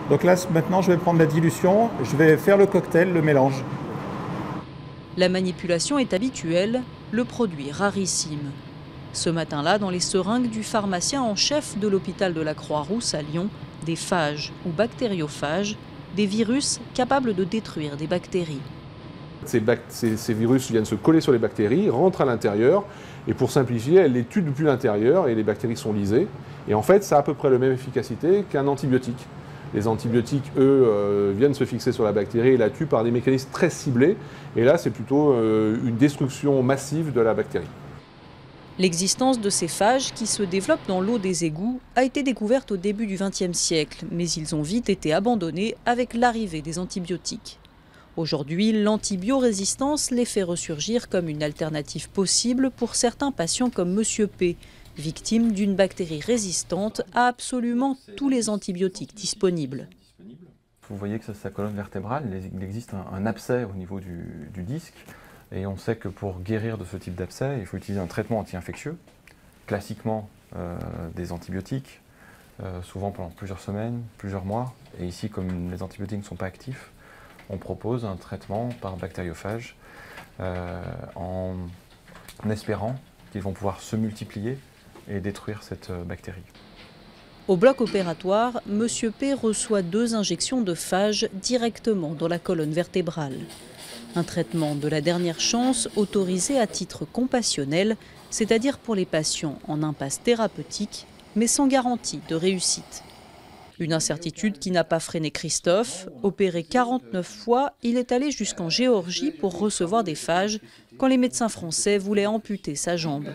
Donc là, maintenant, je vais prendre la dilution, je vais faire le cocktail, le mélange. La manipulation est habituelle, le produit rarissime. Ce matin-là, dans les seringues du pharmacien en chef de l'hôpital de la Croix-Rousse à Lyon, des phages ou bactériophages, des virus capables de détruire des bactéries. Ces virus viennent se coller sur les bactéries, rentrent à l'intérieur, et pour simplifier, elles les tuent depuis l'intérieur et les bactéries sont lysées. Et en fait, ça a à peu près la même efficacité qu'un antibiotique. Les antibiotiques, eux, viennent se fixer sur la bactérie et la tuent par des mécanismes très ciblés. Et là, c'est plutôt une destruction massive de la bactérie. L'existence de ces phages qui se développent dans l'eau des égouts a été découverte au début du XXe siècle, mais ils ont vite été abandonnés avec l'arrivée des antibiotiques. Aujourd'hui, l'antibiorésistance les fait ressurgir comme une alternative possible pour certains patients comme Monsieur P, victime d'une bactérie résistante à absolument tous les antibiotiques disponibles. Vous voyez que sa colonne vertébrale, il existe un abcès au niveau du disque. Et on sait que pour guérir de ce type d'abcès, il faut utiliser un traitement anti-infectieux, classiquement des antibiotiques, souvent pendant plusieurs semaines, plusieurs mois. Et ici, comme les antibiotiques ne sont pas actifs, on propose un traitement par bactériophage en espérant qu'ils vont pouvoir se multiplier et détruire cette bactérie. Au bloc opératoire, Monsieur P reçoit 2 injections de phages directement dans la colonne vertébrale. Un traitement de la dernière chance autorisé à titre compassionnel, c'est-à-dire pour les patients en impasse thérapeutique, mais sans garantie de réussite. Une incertitude qui n'a pas freiné Christophe. Opéré 49 fois, il est allé jusqu'en Géorgie pour recevoir des phages quand les médecins français voulaient amputer sa jambe.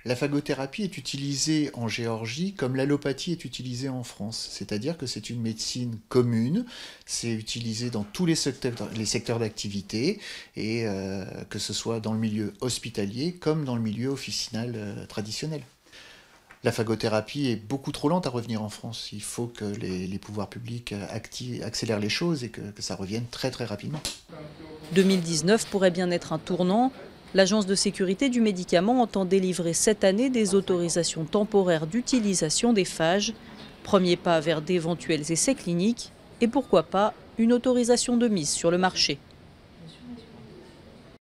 La phagothérapie est utilisée en Géorgie comme l'allopathie est utilisée en France. C'est-à-dire que c'est une médecine commune, c'est utilisé dans tous les secteurs d'activité, et que ce soit dans le milieu hospitalier comme dans le milieu officinal traditionnel. La phagothérapie est beaucoup trop lente à revenir en France. Il faut que les pouvoirs publics accélèrent les choses et que ça revienne très très rapidement. 2019 pourrait bien être un tournant. L'Agence de sécurité du médicament entend délivrer cette année des autorisations temporaires d'utilisation des phages. Premier pas vers d'éventuels essais cliniques et pourquoi pas une autorisation de mise sur le marché.